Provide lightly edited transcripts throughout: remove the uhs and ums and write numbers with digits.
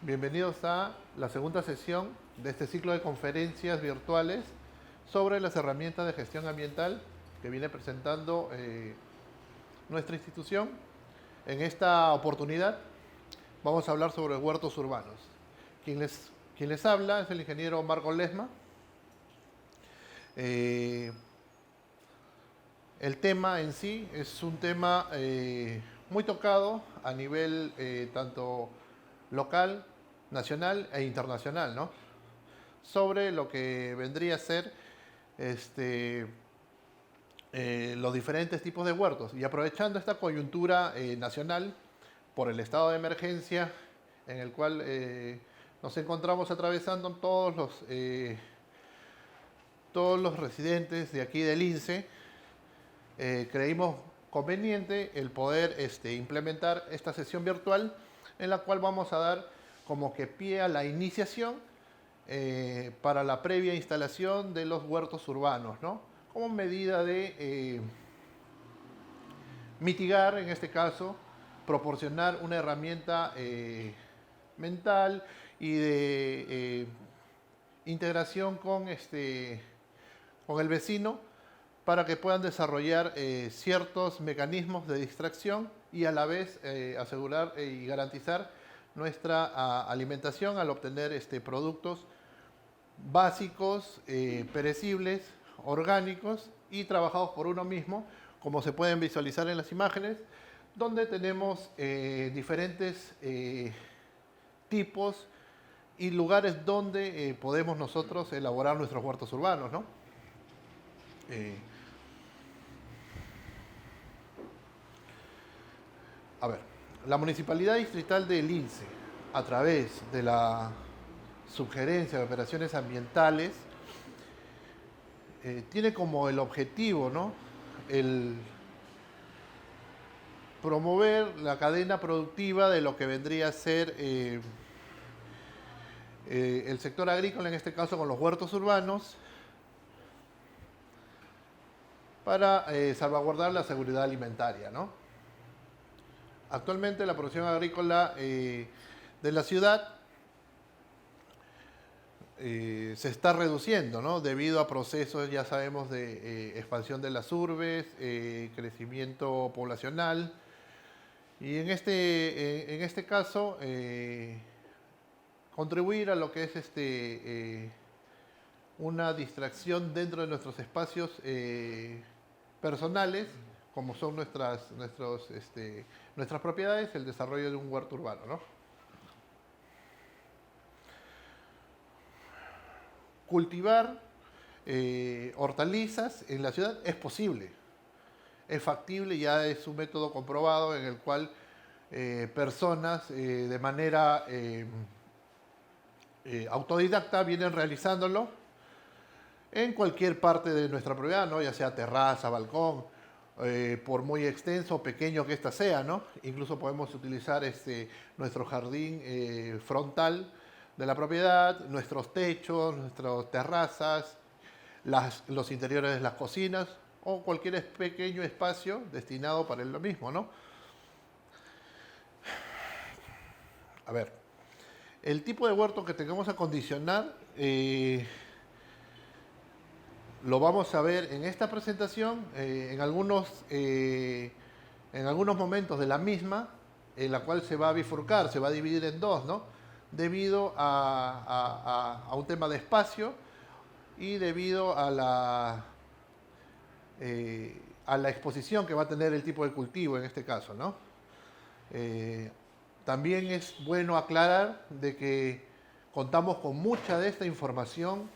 Bienvenidos a la segunda sesión de este ciclo de conferencias virtuales sobre las herramientas de gestión ambiental que viene presentando nuestra institución. En esta oportunidad vamos a hablar sobre huertos urbanos. Quien les habla es el ingeniero Marco Lesma. El tema en sí es un tema muy tocado a nivel tanto local, nacional e internacional, ¿no? Sobre lo que vendría a ser los diferentes tipos de huertos. Y aprovechando esta coyuntura nacional por el estado de emergencia en el cual nos encontramos atravesando todos los residentes de aquí del INSE, creímos conveniente el poder implementar esta sesión virtual en la cual vamos a dar como que pie a la iniciación para la previa instalación de los huertos urbanos, ¿no? Como medida de mitigar, en este caso, proporcionar una herramienta mental y de integración con el vecino para que puedan desarrollar ciertos mecanismos de distracción y a la vez asegurar y garantizar nuestra alimentación al obtener productos básicos, perecibles, orgánicos y trabajados por uno mismo, como se pueden visualizar en las imágenes, donde tenemos diferentes tipos y lugares donde podemos nosotros elaborar nuestros huertos urbanos, ¿no? A ver, la Municipalidad Distrital de Lince, a través de la Subgerencia de Operaciones Ambientales, tiene como el objetivo, ¿no?, el promover la cadena productiva de lo que vendría a ser el sector agrícola, en este caso con los huertos urbanos, para salvaguardar la seguridad alimentaria, ¿no? Actualmente la producción agrícola de la ciudad se está reduciendo, ¿no?, debido a procesos, ya sabemos, de expansión de las urbes, crecimiento poblacional. Y en este caso, contribuir a lo que es una distracción dentro de nuestros espacios personales, como son nuestras propiedades, el desarrollo de un huerto urbano, ¿no? Cultivar hortalizas en la ciudad es posible, es factible, ya es un método comprobado en el cual personas de manera autodidacta vienen realizándolo en cualquier parte de nuestra propiedad, ¿no?, ya sea terraza, balcón, por muy extenso o pequeño que ésta sea, ¿no? Incluso podemos utilizar nuestro jardín frontal de la propiedad, nuestros techos, nuestras terrazas, los interiores de las cocinas o cualquier pequeño espacio destinado para lo mismo, ¿no? A ver, el tipo de huerto que tengamos a acondicionar lo vamos a ver en esta presentación, en algunos momentos de la misma, en la cual se va a bifurcar, se va a dividir en dos, ¿no?, debido a un tema de espacio y debido a la exposición que va a tener el tipo de cultivo en este caso, ¿no? También es bueno aclarar de que contamos con mucha de esta información,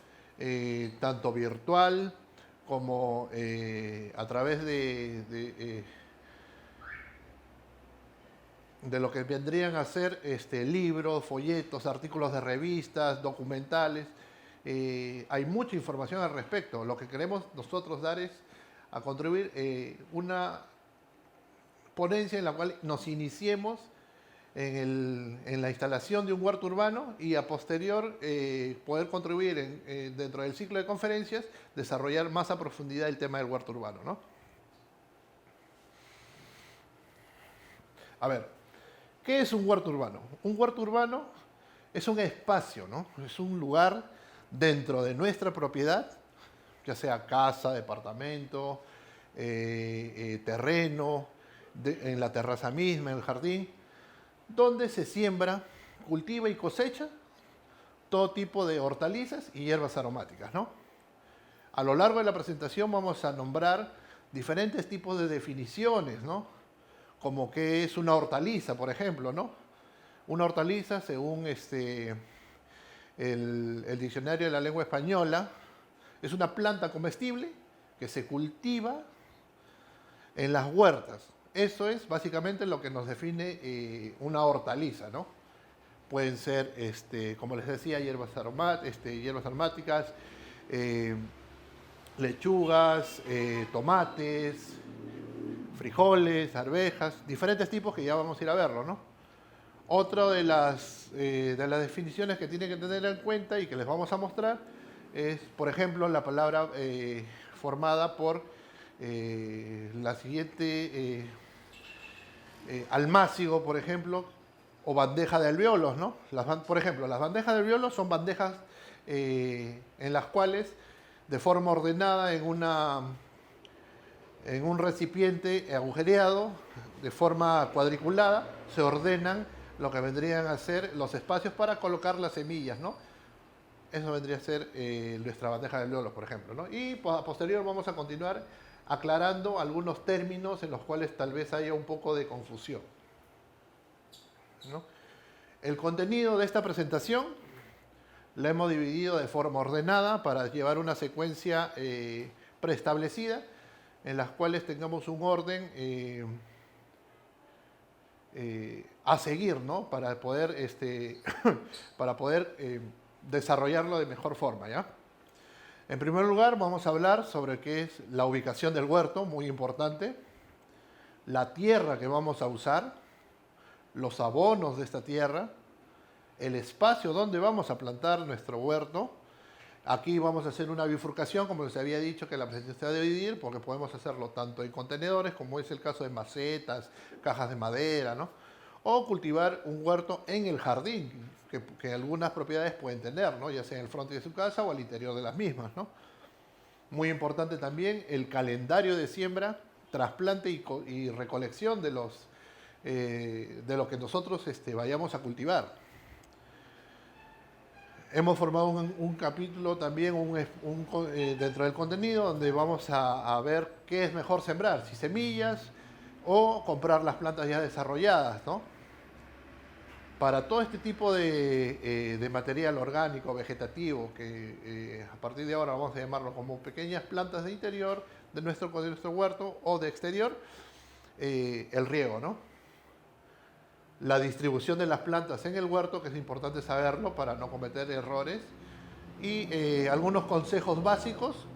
tanto virtual como a través de lo que vendrían a ser libros, folletos, artículos de revistas, documentales. Hay mucha información al respecto. Lo que queremos nosotros dar es a contribuir una ponencia en la cual nos iniciemos en la instalación de un huerto urbano y a posterior poder contribuir dentro del ciclo de conferencias, desarrollar más a profundidad el tema del huerto urbano, ¿no? A ver, ¿qué es un huerto urbano? Un huerto urbano es un espacio, ¿no? Es un lugar dentro de nuestra propiedad, ya sea casa, departamento, terreno, en la terraza misma, en el jardín, donde se siembra, cultiva y cosecha todo tipo de hortalizas y hierbas aromáticas, ¿no? A lo largo de la presentación vamos a nombrar diferentes tipos de definiciones, ¿no? Como qué es una hortaliza, por ejemplo, ¿no? Una hortaliza, según el diccionario de la lengua española, es una planta comestible que se cultiva en las huertas. Eso es básicamente lo que nos define una hortaliza, ¿no? Pueden ser, como les decía, hierbas aromáticas, eh, lechugas, tomates, frijoles, arvejas, diferentes tipos que ya vamos a ir a verlo, ¿no? Otra de las definiciones que tienen que tener en cuenta y que les vamos a mostrar es, por ejemplo, la palabra formada por la siguiente almácigo, por ejemplo, o bandeja de alvéolos, ¿no? Por ejemplo, las bandejas de alvéolos son bandejas en las cuales, de forma ordenada en un recipiente agujereado, de forma cuadriculada, se ordenan lo que vendrían a ser los espacios para colocar las semillas, ¿no? Eso vendría a ser nuestra bandeja de alvéolos, por ejemplo, ¿no? Y a posterior vamos a continuar aclarando algunos términos en los cuales tal vez haya un poco de confusión, ¿no? El contenido de esta presentación la hemos dividido de forma ordenada para llevar una secuencia preestablecida en las cuales tengamos un orden a seguir, ¿no? Para poder, para poder desarrollarlo de mejor forma, ¿ya? En primer lugar, vamos a hablar sobre qué es la ubicación del huerto, muy importante, la tierra que vamos a usar, los abonos de esta tierra, el espacio donde vamos a plantar nuestro huerto. Aquí vamos a hacer una bifurcación, como les había dicho, que la presentación se va a dividir, porque podemos hacerlo tanto en contenedores, como es el caso de macetas, cajas de madera, ¿no? O cultivar un huerto en el jardín, que algunas propiedades pueden tener, ¿no? Ya sea en el frente de su casa o al interior de las mismas, ¿no? Muy importante también el calendario de siembra, trasplante y recolección de lo que nosotros vayamos a cultivar. Hemos formado un capítulo también dentro del contenido donde vamos a ver qué es mejor sembrar, si semillas o comprar las plantas ya desarrolladas, ¿no? Para todo este tipo de material orgánico, vegetativo, que a partir de ahora vamos a llamarlo como pequeñas plantas de interior de nuestro huerto o de exterior, el riego, ¿no? La distribución de las plantas en el huerto, que es importante saberlo para no cometer errores, y algunos consejos básicos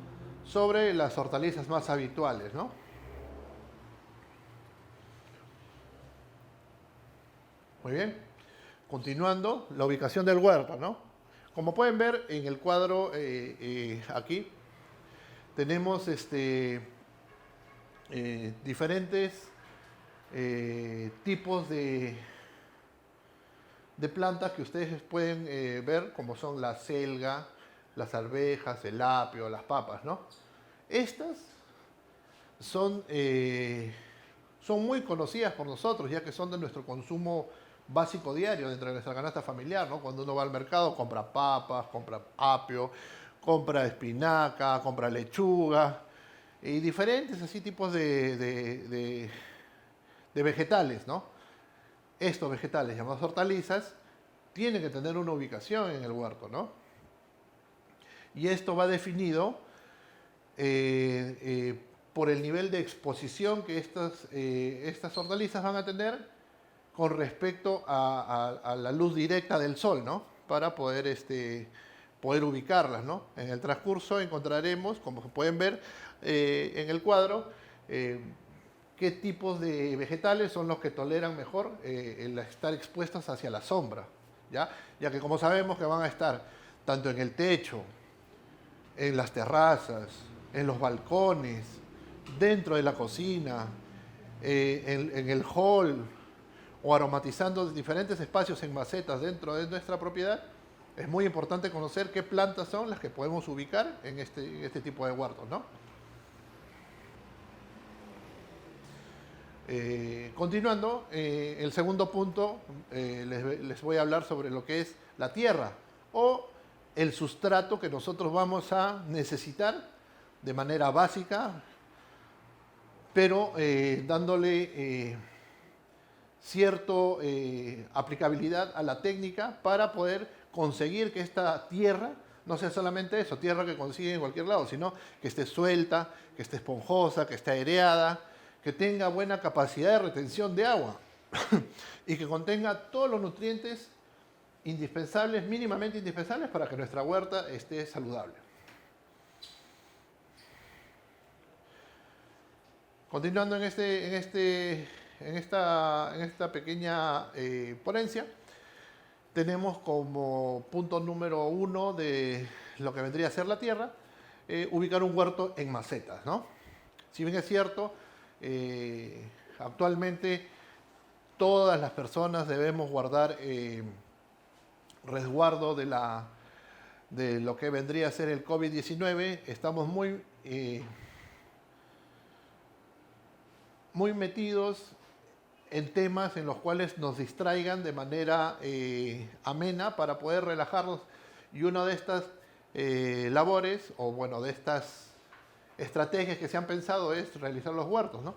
sobre las hortalizas más habituales, ¿no? Muy bien. Continuando, la ubicación del huerto, ¿no? Como pueden ver en el cuadro aquí, tenemos diferentes tipos de plantas que ustedes pueden ver, como son la selga, las arvejas, el apio, las papas, ¿no? Estas son muy conocidas por nosotros, ya que son de nuestro consumo básico diario dentro de nuestra canasta familiar, ¿no? Cuando uno va al mercado compra papas, compra apio, compra espinaca, compra lechuga y diferentes así tipos de vegetales, ¿no? Estos vegetales llamados hortalizas tienen que tener una ubicación en el huerto, ¿no? Y esto va definido por el nivel de exposición que estas hortalizas van a tener con respecto a la luz directa del sol, ¿no? Para poder ubicarlas, ¿no? En el transcurso encontraremos, como pueden ver en el cuadro, qué tipos de vegetales son los que toleran mejor el estar expuestos hacia la sombra, ¿ya? Ya que como sabemos que van a estar tanto en el techo, en las terrazas, en los balcones, dentro de la cocina, en el hall o aromatizando diferentes espacios en macetas dentro de nuestra propiedad, es muy importante conocer qué plantas son las que podemos ubicar en este tipo de huertos, ¿no? Continuando, el segundo punto, les voy a hablar sobre lo que es la tierra o el sustrato que nosotros vamos a necesitar de manera básica, pero dándole cierta aplicabilidad a la técnica para poder conseguir que esta tierra no sea solamente eso, tierra que consigue en cualquier lado, sino que esté suelta, que esté esponjosa, que esté aireada, que tenga buena capacidad de retención de agua y que contenga todos los nutrientes indispensables, mínimamente indispensables para que nuestra huerta esté saludable. Continuando en esta pequeña ponencia, tenemos como punto número 1 de lo que vendría a ser la tierra, ubicar un huerto en macetas, ¿no? Si bien es cierto, actualmente todas las personas debemos guardar resguardo de lo que vendría a ser el COVID-19, estamos muy metidos en temas en los cuales nos distraigan de manera amena para poder relajarnos. Y una de estas labores, o bueno, de estas estrategias que se han pensado es realizar los huertos, ¿no?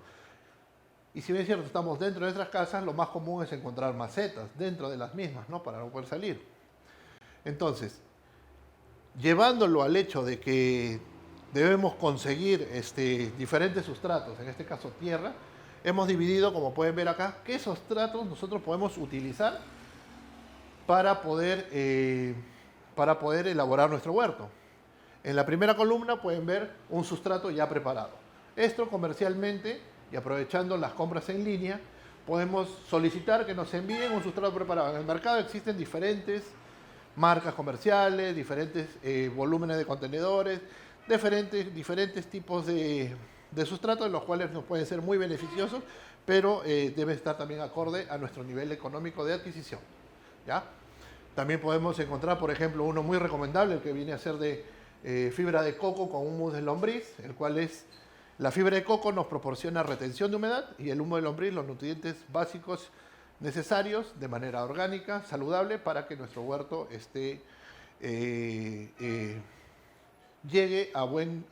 Y si bien es cierto, estamos dentro de nuestras casas, lo más común es encontrar macetas dentro de las mismas, ¿no? Para no poder salir. Entonces, llevándolo al hecho de que debemos conseguir diferentes sustratos, en este caso tierra, hemos dividido, como pueden ver acá, qué sustratos nosotros podemos utilizar para poder elaborar nuestro huerto. En la primera columna pueden ver un sustrato ya preparado. Esto comercialmente, y aprovechando las compras en línea, podemos solicitar que nos envíen un sustrato preparado. En el mercado existen diferentes marcas comerciales, diferentes volúmenes de contenedores, diferentes tipos de sustratos, los cuales nos pueden ser muy beneficiosos, pero debe estar también acorde a nuestro nivel económico de adquisición, ¿ya? También podemos encontrar, por ejemplo, uno muy recomendable, el que viene a ser de fibra de coco con humus de lombriz, el cual es, la fibra de coco nos proporciona retención de humedad y el humo de lombriz los nutrientes básicos necesarios de manera orgánica, saludable, para que nuestro huerto llegue a buen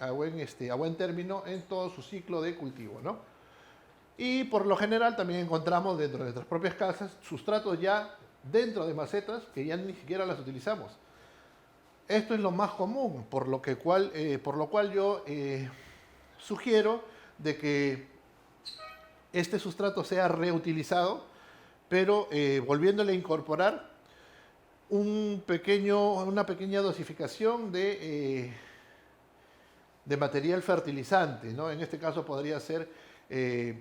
término en todo su ciclo de cultivo, ¿no? Y por lo general también encontramos dentro de nuestras propias casas sustratos ya dentro de macetas que ya ni siquiera las utilizamos. Esto es lo más común, por lo cual yo sugiero de que este sustrato sea reutilizado, pero volviéndole a incorporar una pequeña dosificación de material fertilizante, ¿no? En este caso podría ser, se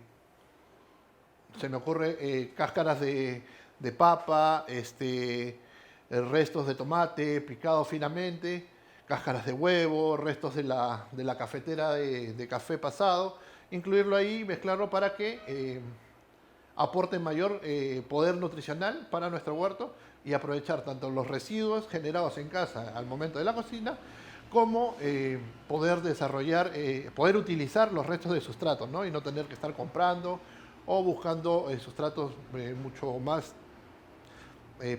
me ocurre, cáscaras de papa, restos de tomate picado finamente, cáscaras de huevo, restos de la cafetera de café pasado, incluirlo ahí, mezclarlo para que aporte mayor poder nutricional para nuestro huerto y aprovechar tanto los residuos generados en casa al momento de la cocina, como poder utilizar los restos de sustratos, ¿no? Y no tener que estar comprando o buscando sustratos mucho más,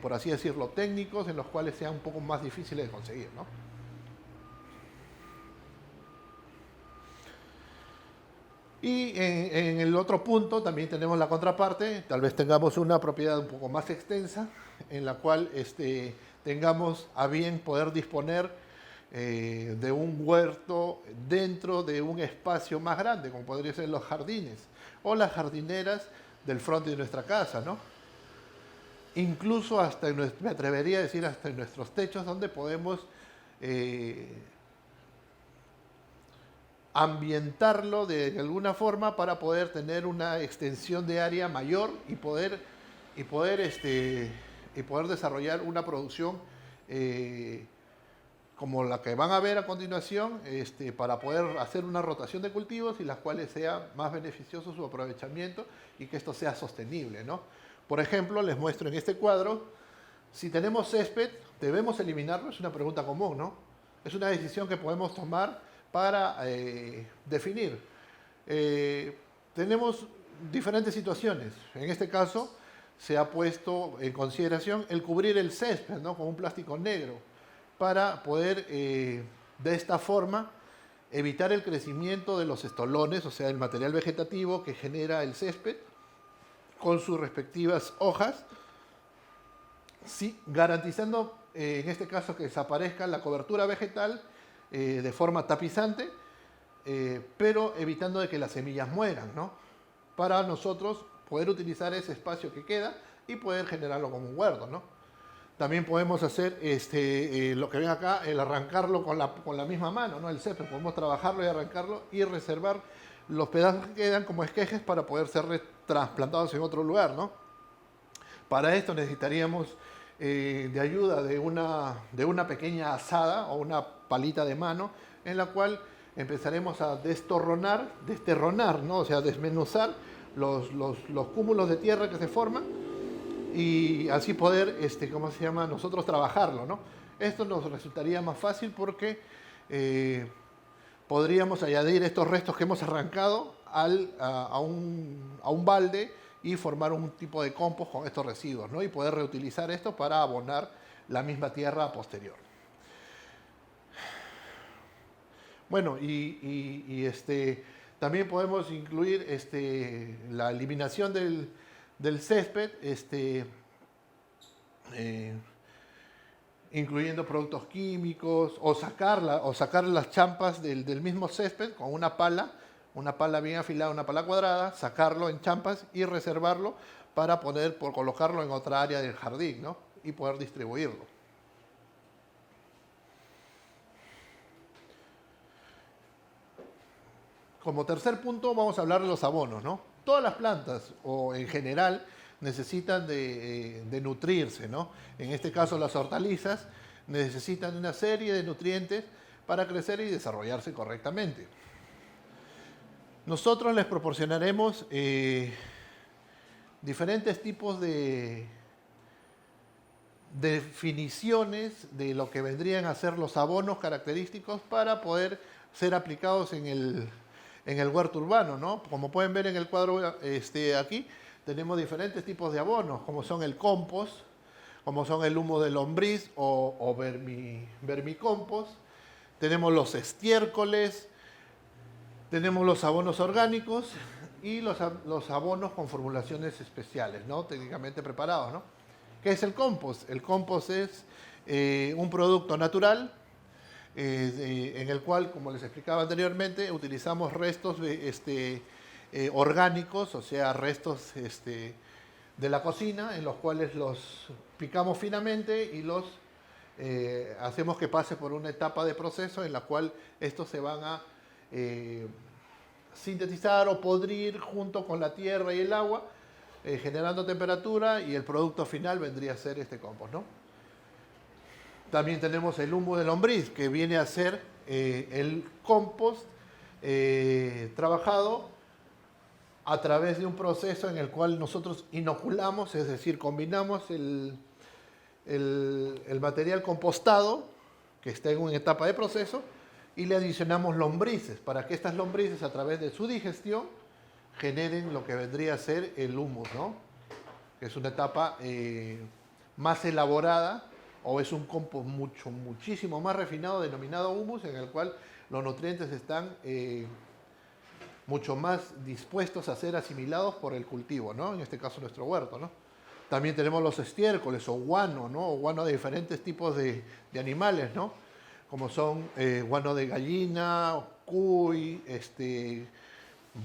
por así decirlo, técnicos, en los cuales sean un poco más difíciles de conseguir, ¿no? Y en el otro punto también tenemos la contraparte, tal vez tengamos una propiedad un poco más extensa, en la cual tengamos a bien poder disponer de un huerto dentro de un espacio más grande, como podría ser los jardines o las jardineras del frente de nuestra casa, ¿no? Incluso hasta, me atrevería a decir, hasta en nuestros techos, donde podemos ambientarlo de alguna forma para poder tener una extensión de área mayor y poder desarrollar una producción como la que van a ver a continuación, para poder hacer una rotación de cultivos y las cuales sea más beneficioso su aprovechamiento y que esto sea sostenible, ¿no? Por ejemplo, les muestro en este cuadro, si tenemos césped, ¿debemos eliminarlo? Es una pregunta común, ¿no? Es una decisión que podemos tomar para definir. Tenemos diferentes situaciones. En este caso, se ha puesto en consideración el cubrir el césped, ¿no?, con un plástico negro para poder, de esta forma, evitar el crecimiento de los estolones, o sea, el material vegetativo que genera el césped con sus respectivas hojas, sí, garantizando en este caso que desaparezca la cobertura vegetal de forma tapizante, pero evitando de que las semillas mueran, ¿no? Para nosotros poder utilizar ese espacio que queda y poder generarlo como un huerto, ¿no? También podemos hacer lo que ven acá, el arrancarlo con la misma mano, ¿no? El césped, podemos trabajarlo y arrancarlo y reservar los pedazos que quedan como esquejes para poder ser trasplantados en otro lugar, ¿no? Para esto necesitaríamos de ayuda de una pequeña azada o una palita de mano en la cual empezaremos a desterronar, ¿no? O sea, desmenuzar los cúmulos de tierra que se forman y así poder, ¿cómo se llama?, nosotros trabajarlo, ¿no? Esto nos resultaría más fácil porque podríamos añadir estos restos que hemos arrancado a un balde y formar un tipo de compost con estos residuos, ¿no? Y poder reutilizar esto para abonar la misma tierra posterior. Bueno, también podemos incluir la eliminación del césped, incluyendo productos químicos, o sacar las champas del mismo césped con una pala bien afilada, una pala cuadrada, sacarlo en champas y reservarlo para poder colocarlo en otra área del jardín, ¿no? Y poder distribuirlo. Como tercer punto vamos a hablar de los abonos, ¿no? Todas las plantas, o en general, necesitan de nutrirse, ¿no? En este caso las hortalizas necesitan una serie de nutrientes para crecer y desarrollarse correctamente. Nosotros les proporcionaremos diferentes tipos de definiciones de lo que vendrían a ser los abonos característicos para poder ser aplicados en el huerto urbano, ¿no? Como pueden ver en el cuadro aquí, tenemos diferentes tipos de abonos, como son el compost, como son el humo de lombriz o vermicompost. Tenemos los estiércoles, tenemos los abonos orgánicos y los abonos con formulaciones especiales, ¿no? Técnicamente preparados, ¿no? ¿Qué es el compost? El compost es un producto natural en el cual, como les explicaba anteriormente, utilizamos restos orgánicos, o sea, restos de la cocina, en los cuales los picamos finamente y los hacemos que pase por una etapa de proceso en la cual estos se van a sintetizar o podrir junto con la tierra y el agua, generando temperatura, y el producto final vendría a ser este compost, ¿no? También tenemos el humo de lombriz, que viene a ser el compost trabajado a través de un proceso en el cual nosotros inoculamos, es decir, combinamos el material compostado, que está en una etapa de proceso, y le adicionamos lombrices, para que estas lombrices, a través de su digestión, generen lo que vendría a ser el humus, ¿no? Que es una etapa más elaborada, o es un compost muchísimo más refinado, denominado humus, en el cual los nutrientes están mucho más dispuestos a ser asimilados por el cultivo, ¿no? En este caso nuestro huerto, ¿no? También tenemos los estiércoles o guano, ¿no? O guano de diferentes tipos de animales, ¿no? Como son guano de gallina, cuy,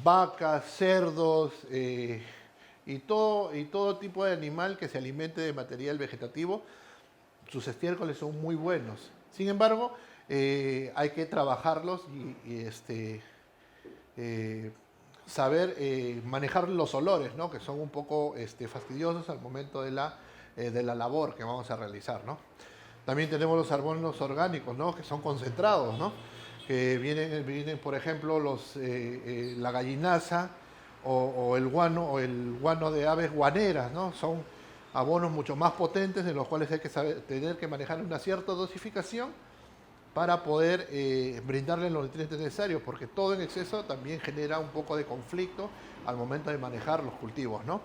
vacas, cerdos, y todo tipo de animal que se alimente de material vegetativo. Sus estiércoles son muy buenos. Sin embargo, hay que trabajarlos y saber manejar los olores, ¿no? Que son un poco fastidiosos al momento de la labor que vamos a realizar, ¿no? También tenemos los abonos orgánicos, ¿no? Que son concentrados, ¿no? Que vienen por ejemplo, la gallinaza o el guano de aves guaneras, ¿no? Son abonos mucho más potentes en los cuales hay que tener que manejar una cierta dosificación para poder brindarle los nutrientes necesarios, porque todo en exceso también genera un poco de conflicto al momento de manejar los cultivos, ¿no?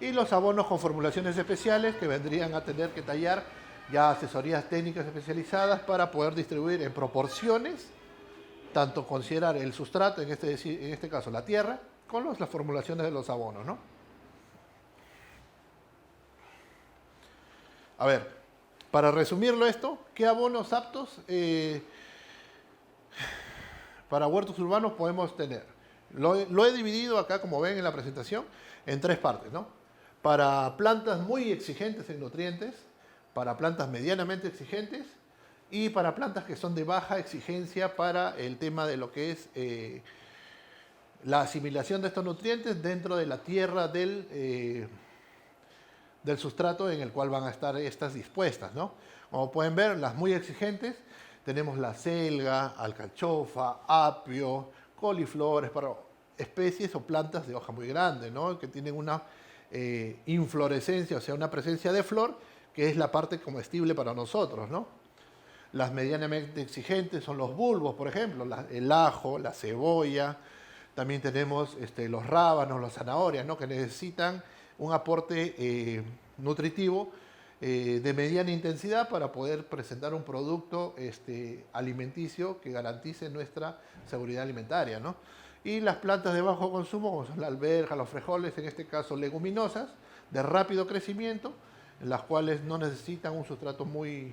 Y los abonos con formulaciones especiales que vendrían a tener que tallar ya asesorías técnicas especializadas para poder distribuir en proporciones, tanto considerar el sustrato, en este caso la tierra, con las formulaciones de los abonos, ¿no? A ver, para resumirlo esto, ¿qué abonos aptos para huertos urbanos podemos tener? Lo he dividido acá, como ven en la presentación, en tres partes, ¿no? Para plantas muy exigentes en nutrientes, para plantas medianamente exigentes y para plantas que son de baja exigencia para el tema de lo que es la asimilación de estos nutrientes dentro de la tierra del sustrato en el cual van a estar estas dispuestas, ¿no? Como pueden ver, las muy exigentes, tenemos la selga, alcachofa, apio, coliflor, especies o plantas de hoja muy grande, ¿no? Que tienen una inflorescencia, o sea, una presencia de flor, que es la parte comestible para nosotros, ¿no? Las medianamente exigentes son los bulbos, por ejemplo, el ajo, la cebolla. También tenemos los rábanos, las zanahorias, ¿no? Que necesitan un aporte nutritivo de mediana intensidad para poder presentar un producto alimenticio que garantice nuestra seguridad alimentaria, ¿no? Y las plantas de bajo consumo, como son la alberja, los frijoles, en este caso leguminosas, de rápido crecimiento, en las cuales no necesitan un sustrato muy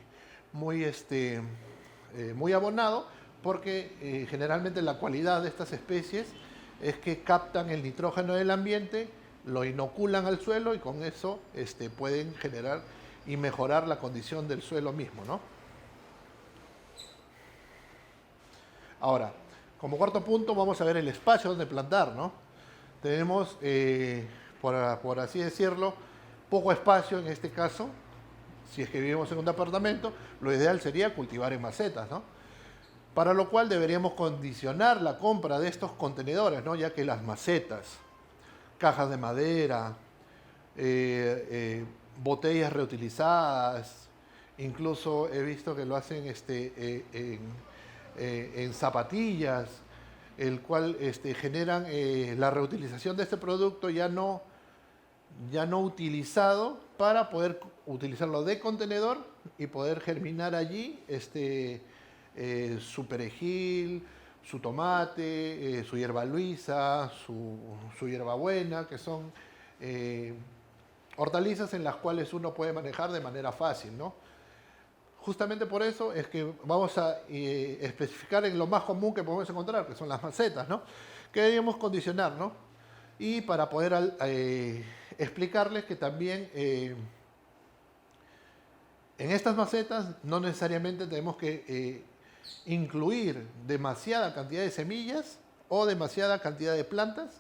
abonado, porque generalmente la cualidad de estas especies es que captan el nitrógeno del ambiente, lo inoculan al suelo y con eso pueden generar y mejorar la condición del suelo mismo, ¿no? Ahora, como cuarto punto vamos a ver el espacio donde plantar, ¿no? Tenemos, por así decirlo, poco espacio en este caso. Si es que vivimos en un departamento, lo ideal sería cultivar en macetas, ¿no? Para lo cual deberíamos condicionar la compra de estos contenedores, ¿no? Ya que las macetas, cajas de madera, botellas reutilizadas, incluso he visto que lo hacen en zapatillas, el cual generan la reutilización de este producto ya no utilizado para poder utilizarlo de contenedor y poder germinar allí su perejil, su tomate, su hierba luisa, su hierbabuena, que son hortalizas en las cuales uno puede manejar de manera fácil, ¿no? Justamente por eso es que vamos a especificar en lo más común que podemos encontrar, que son las macetas, ¿no? Que debemos condicionar, ¿no? Y para poder explicarles que también en estas macetas no necesariamente tenemos que incluir demasiada cantidad de semillas o demasiada cantidad de plantas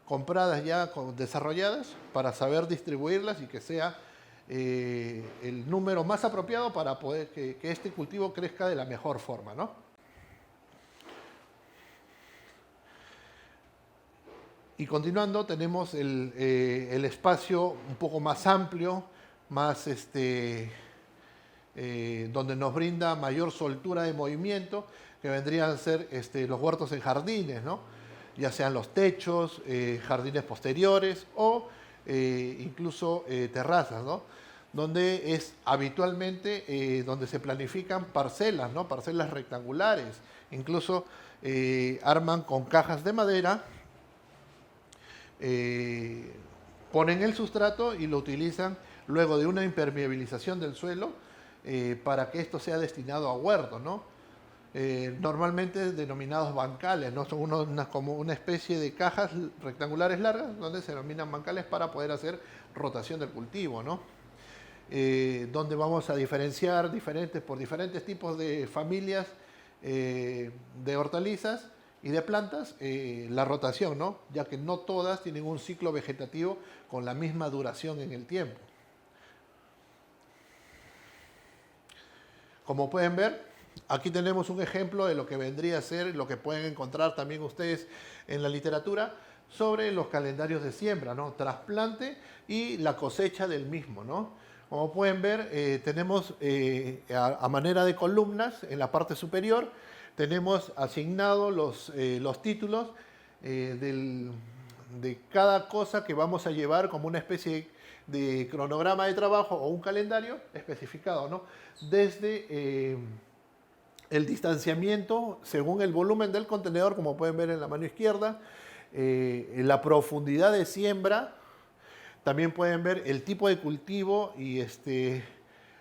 compradas ya desarrolladas para saber distribuirlas y que sea el número más apropiado para poder que este cultivo crezca de la mejor forma, ¿no? Y continuando, tenemos el espacio un poco más amplio, más donde nos brinda mayor soltura de movimiento, que vendrían a ser los huertos en jardines, ¿no? Ya sean los techos, jardines posteriores o incluso terrazas, ¿no? Donde es habitualmente donde se planifican parcelas, ¿no? Parcelas rectangulares. Incluso arman con cajas de madera, ponen el sustrato y lo utilizan luego de una impermeabilización del suelo para que esto sea destinado a huertos, ¿no? Normalmente denominados bancales, ¿no? Son como una especie de cajas rectangulares largas donde se denominan bancales para poder hacer rotación del cultivo, ¿no? Donde vamos a diferenciar por diferentes tipos de familias de hortalizas y de plantas, la rotación, ¿no? Ya que no todas tienen un ciclo vegetativo con la misma duración en el tiempo. Como pueden ver, aquí tenemos un ejemplo de lo que vendría a ser, lo que pueden encontrar también ustedes en la literatura, sobre los calendarios de siembra, ¿no? Trasplante y la cosecha del mismo, ¿no? Como pueden ver, tenemos a manera de columnas en la parte superior, tenemos asignados los títulos de cada cosa que vamos a llevar como una especie de cronograma de trabajo o un calendario especificado, ¿no? Desde el distanciamiento según el volumen del contenedor, como pueden ver en la mano izquierda, la profundidad de siembra, también pueden ver el tipo de cultivo y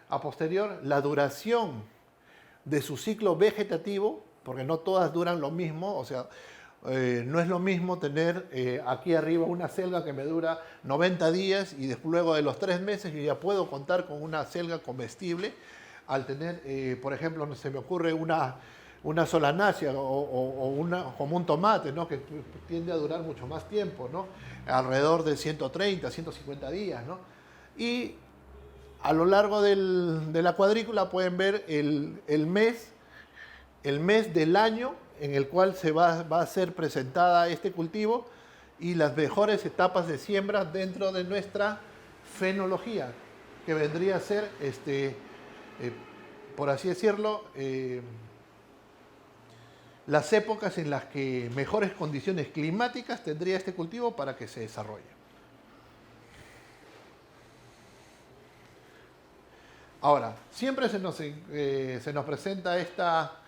a posterior la duración de su ciclo vegetativo, porque no todas duran lo mismo, o sea, no es lo mismo tener aquí arriba una selga que me dura 90 días y después, luego de los 3 meses yo ya puedo contar con una selga comestible, al tener, por ejemplo, se me ocurre una solanácea como un tomate, ¿no? Que tiende a durar mucho más tiempo, ¿no? Alrededor de 130, 150 días, ¿no? Y a lo largo de la cuadrícula pueden ver el mes del año en el cual va a ser presentada este cultivo y las mejores etapas de siembra dentro de nuestra fenología, que vendría a ser, por así decirlo, las épocas en las que mejores condiciones climáticas tendría este cultivo para que se desarrolle. Ahora, siempre se nos presenta esta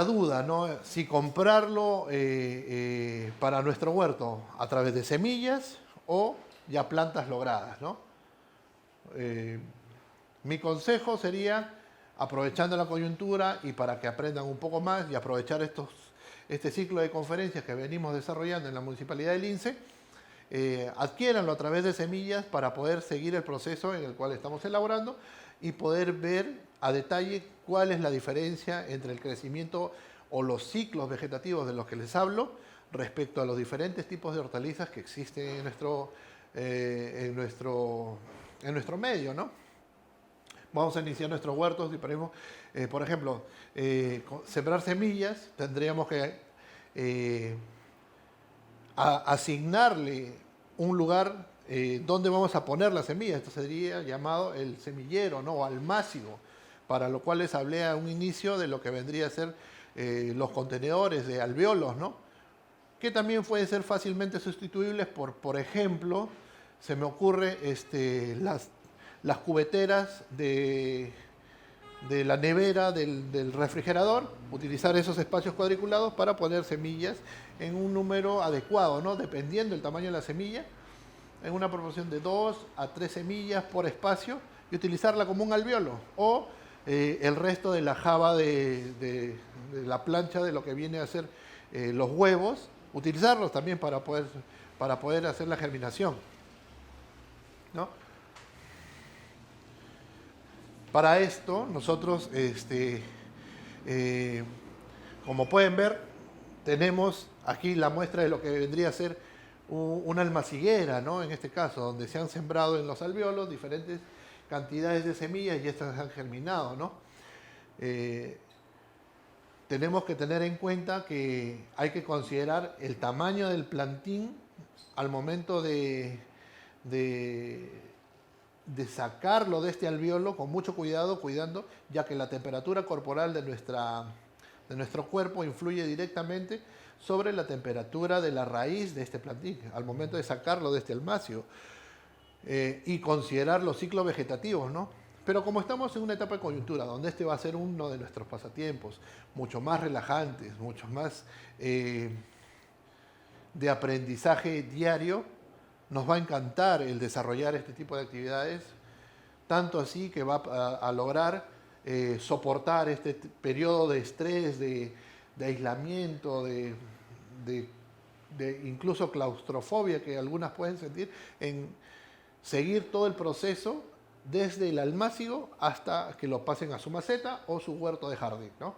duda, ¿no? Si comprarlo para nuestro huerto a través de semillas o ya plantas logradas, ¿no? Mi consejo sería, aprovechando la coyuntura y para que aprendan un poco más y aprovechar este ciclo de conferencias que venimos desarrollando en la Municipalidad de Lince, adquiéranlo a través de semillas para poder seguir el proceso en el cual estamos elaborando y poder ver a detalle cuál es la diferencia entre el crecimiento o los ciclos vegetativos de los que les hablo respecto a los diferentes tipos de hortalizas que existen en nuestro medio, ¿no? Vamos a iniciar nuestros huertos y por ejemplo, sembrar semillas, tendríamos que asignarle un lugar donde vamos a poner las semillas. Esto sería llamado el semillero, ¿no? O almácigo, para lo cual les hablé a un inicio de lo que vendría a ser los contenedores de alvéolos, ¿no? Que también pueden ser fácilmente sustituibles por ejemplo, se me ocurre las cubeteras de la nevera del refrigerador, utilizar esos espacios cuadriculados para poner semillas en un número adecuado, ¿no? Dependiendo del tamaño de la semilla, en una proporción de 2 a 3 semillas por espacio y utilizarla como un alvéolo o el resto de la java de la plancha de lo que viene a ser los huevos, utilizarlos también para poder hacer la germinación, ¿no? Para esto, nosotros, como pueden ver, tenemos aquí la muestra de lo que vendría a ser una almaciguera, ¿no? En este caso, donde se han sembrado en los alvéolos diferentes cantidades de semillas y estas han germinado, ¿no? Tenemos que tener en cuenta que hay que considerar el tamaño del plantín al momento de sacarlo de este alvéolo con mucho cuidado, ya que la temperatura corporal de nuestro cuerpo influye directamente sobre la temperatura de la raíz de este plantín al momento de sacarlo de este almácigo y considerar los ciclos vegetativos, ¿no? Pero como estamos en una etapa de coyuntura donde este va a ser uno de nuestros pasatiempos, mucho más relajantes, mucho más de aprendizaje diario, nos va a encantar el desarrollar este tipo de actividades, tanto así que va a lograr soportar este periodo de estrés, de aislamiento, de incluso claustrofobia que algunas pueden sentir, en seguir todo el proceso desde el almácigo hasta que lo pasen a su maceta o su huerto de jardín, ¿no?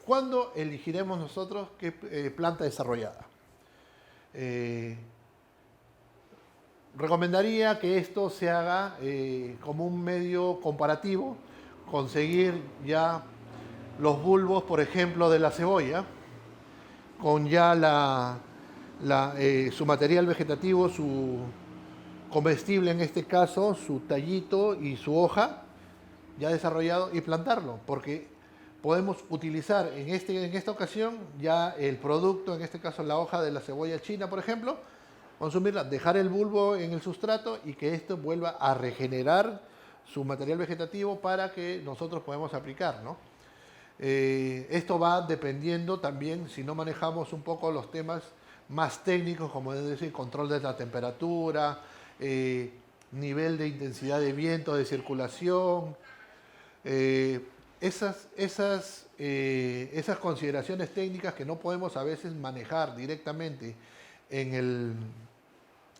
¿Cuándo elegiremos nosotros qué planta desarrollada? Recomendaría que esto se haga como un medio comparativo, conseguir ya los bulbos, por ejemplo, de la cebolla, con ya su material vegetativo, su comestible en este caso, su tallito y su hoja ya desarrollado y plantarlo, porque podemos utilizar en esta ocasión ya el producto, en este caso la hoja de la cebolla china, por ejemplo, consumirla, dejar el bulbo en el sustrato y que esto vuelva a regenerar su material vegetativo para que nosotros podamos aplicar, ¿no? Esto va dependiendo también, si no manejamos un poco los temas más técnicos, como es decir, control de la temperatura, nivel de intensidad de viento, de circulación, esas consideraciones técnicas que no podemos a veces manejar directamente en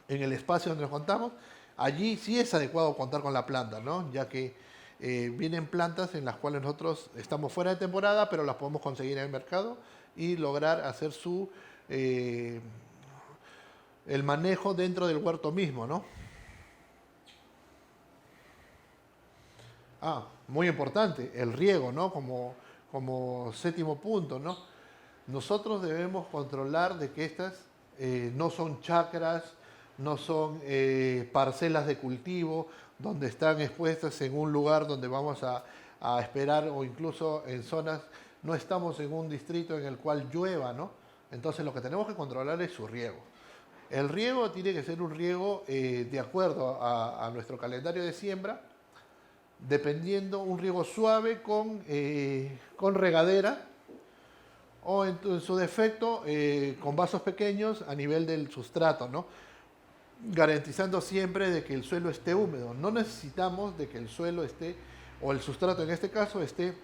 el espacio donde nos contamos, allí sí es adecuado contar con la planta, ¿no? Ya que vienen plantas en las cuales nosotros estamos fuera de temporada, pero las podemos conseguir en el mercado y lograr hacer el manejo dentro del huerto mismo, ¿no? Muy importante, el riego, ¿no? Como séptimo punto, ¿no? Nosotros debemos controlar de que estas no son chacras, no son parcelas de cultivo, donde están expuestas en un lugar donde vamos a esperar, o incluso en zonas, no estamos en un distrito en el cual llueva, ¿no? Entonces lo que tenemos que controlar es su riego. El riego tiene que ser un riego de acuerdo a nuestro calendario de siembra, dependiendo un riego suave con regadera, o en su defecto con vasos pequeños a nivel del sustrato, ¿no? Garantizando siempre de que el suelo esté húmedo. No necesitamos de que el suelo esté, o el sustrato en este caso, esté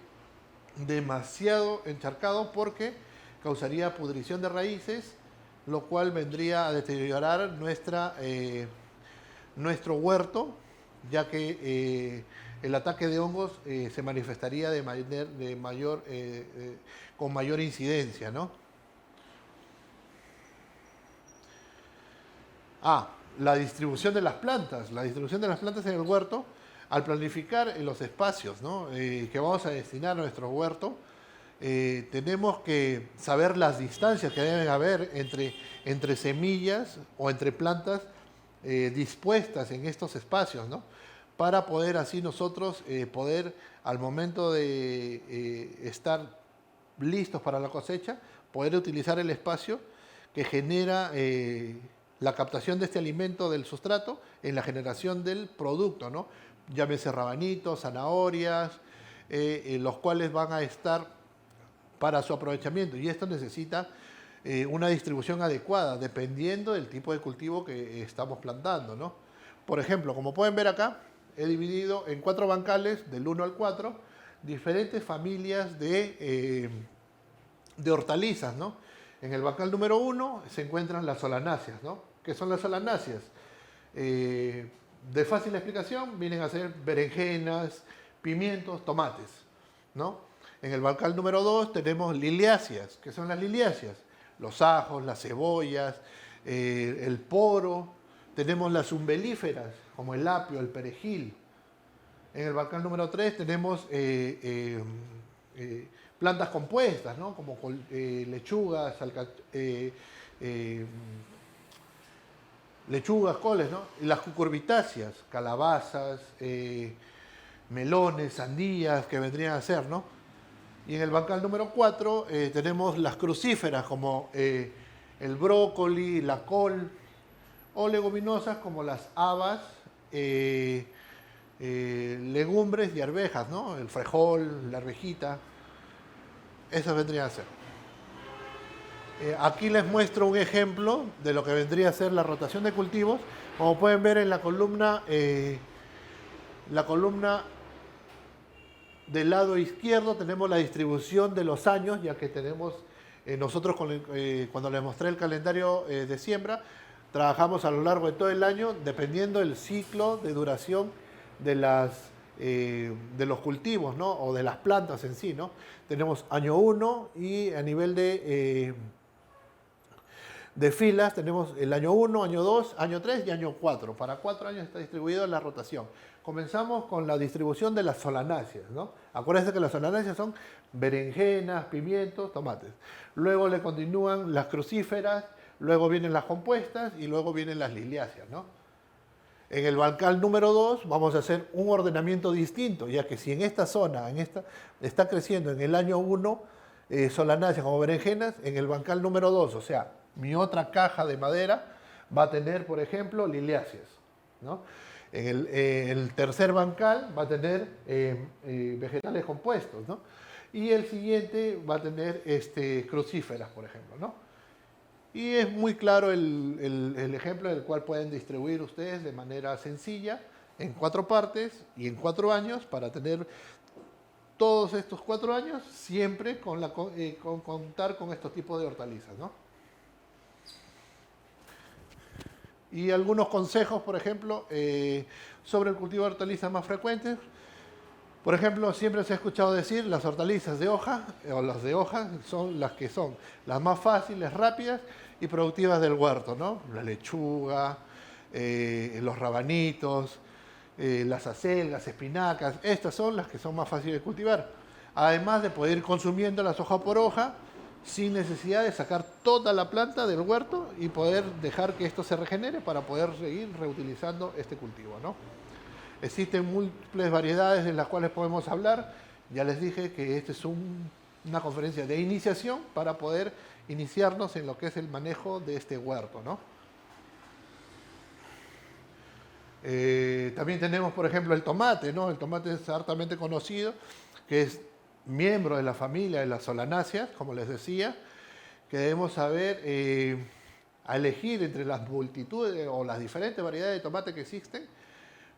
demasiado encharcado, porque causaría pudrición de raíces, lo cual vendría a deteriorar nuestro huerto, ya que el ataque de hongos se manifestaría con mayor incidencia, ¿no? La distribución de las plantas. La distribución de las plantas en el huerto, al planificar los espacios, ¿no? Que vamos a destinar a nuestro huerto, tenemos que saber las distancias que deben haber entre semillas o entre plantas dispuestas en estos espacios, ¿no? Para poder así nosotros poder, al momento de estar listos para la cosecha, poder utilizar el espacio que genera la captación de este alimento del sustrato en la generación del producto, ¿no? Llámese rabanitos, zanahorias, los cuales van a estar para su aprovechamiento, y esto necesita una distribución adecuada dependiendo del tipo de cultivo que estamos plantando, ¿no? Por ejemplo, como pueden ver acá, he dividido en 4 bancales, del 1 al 4, diferentes familias de hortalizas, ¿no? En el bancal número 1 se encuentran las solanáceas, ¿no? ¿Qué son las solanáceas? De fácil explicación, vienen a ser berenjenas, pimientos, tomates, ¿no? En el bancal número 2 tenemos liliáceas. ¿Qué son las liliáceas? Los ajos, las cebollas, el poro. Tenemos las umbelíferas, como el apio, el perejil. En el bancal número 3 tenemos plantas compuestas, ¿no? Como lechugas, lechugas, coles, ¿no? Y las cucurbitáceas, calabazas, melones, sandías, que vendrían a ser, ¿no? Y en el bancal número 4 tenemos las crucíferas, como el brócoli, la col, o leguminosas como las habas, legumbres y arvejas, ¿no? El frijol, la arvejita, esas vendrían a ser. Aquí les muestro un ejemplo de lo que vendría a ser la rotación de cultivos. Como pueden ver en la columna del lado izquierdo tenemos la distribución de los años, ya que tenemos nosotros cuando les mostré el calendario de siembra, trabajamos a lo largo de todo el año dependiendo del ciclo de duración de los cultivos, ¿no? O de las plantas en sí, ¿no? Tenemos año 1 y a nivel de filas tenemos el año 1, año 2, año 3 y año 4. Para 4 años está distribuido la rotación. Comenzamos con la distribución de las solanáceas, ¿no? Acuérdense que las solanáceas son berenjenas, pimientos, tomates. Luego le continúan las crucíferas, luego vienen las compuestas y luego vienen las liliáceas, ¿no? En el bancal número 2 vamos a hacer un ordenamiento distinto, ya que si en esta zona está creciendo en el año 1 solanáceas como berenjenas, en el bancal número 2, o sea, mi otra caja de madera va a tener, por ejemplo, liliáceas, ¿no? En el tercer bancal va a tener vegetales compuestos, ¿no? Y el siguiente va a tener crucíferas, por ejemplo, ¿no? Y es muy claro el ejemplo del cual pueden distribuir ustedes de manera sencilla en 4 partes y en 4 años para tener todos estos 4 años siempre con contar con estos tipos de hortalizas, ¿no? Y algunos consejos, por ejemplo, sobre el cultivo de hortalizas más frecuentes. Por ejemplo, siempre se ha escuchado decir las hortalizas de hoja, o las de hoja, son las que son las más fáciles, rápidas y productivas del huerto, ¿no? La lechuga, los rabanitos, las acelgas, espinacas, estas son las que son más fáciles de cultivar. Además de poder ir consumiéndolas hoja por hoja, sin necesidad de sacar toda la planta del huerto y poder dejar que esto se regenere para poder seguir reutilizando este cultivo, ¿no? Existen múltiples variedades de las cuales podemos hablar. Ya les dije que esta es una conferencia de iniciación para poder iniciarnos en lo que es el manejo de este huerto, ¿no? También tenemos, por ejemplo, el tomate, ¿no? El tomate es hartamente conocido, que es miembro de la familia de las solanáceas, como les decía, que debemos saber a elegir entre las multitudes o las diferentes variedades de tomate que existen.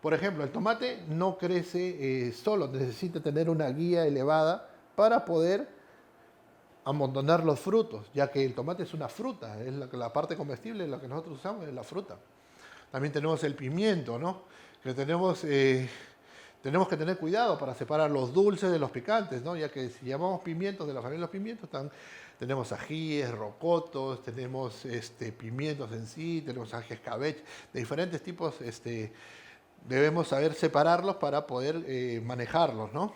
Por ejemplo, el tomate no crece solo, necesita tener una guía elevada para poder amontonar los frutos, ya que el tomate es una fruta, es la parte comestible, la que nosotros usamos es la fruta. También tenemos el pimiento, ¿no? Que tenemos que tener cuidado para separar los dulces de los picantes, ¿no? Ya que si llamamos pimientos de la familia de los pimientos, tenemos ajíes, rocotos, tenemos pimientos en sí, tenemos ají escabeche, de diferentes tipos. Debemos saber separarlos para poder manejarlos, ¿no?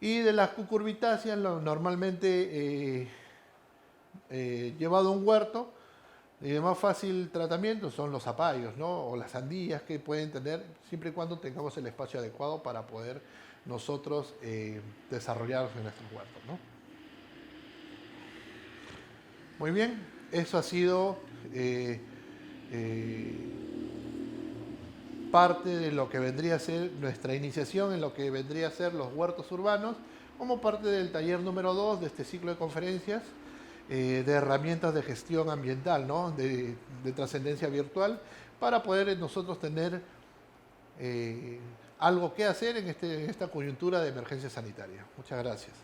Y de las cucurbitáceas, normalmente llevado a un huerto, y de más fácil tratamiento son los zapallos, ¿no? O las sandías que pueden tener, siempre y cuando tengamos el espacio adecuado para poder nosotros desarrollarlos en nuestros huertos, ¿no? Muy bien, eso ha sido parte de lo que vendría a ser nuestra iniciación en lo que vendría a ser los huertos urbanos, como parte del taller número 2 de este ciclo de conferencias de herramientas de gestión ambiental, ¿no? de trascendencia virtual, para poder nosotros tener algo que hacer en esta coyuntura de emergencia sanitaria. Muchas gracias.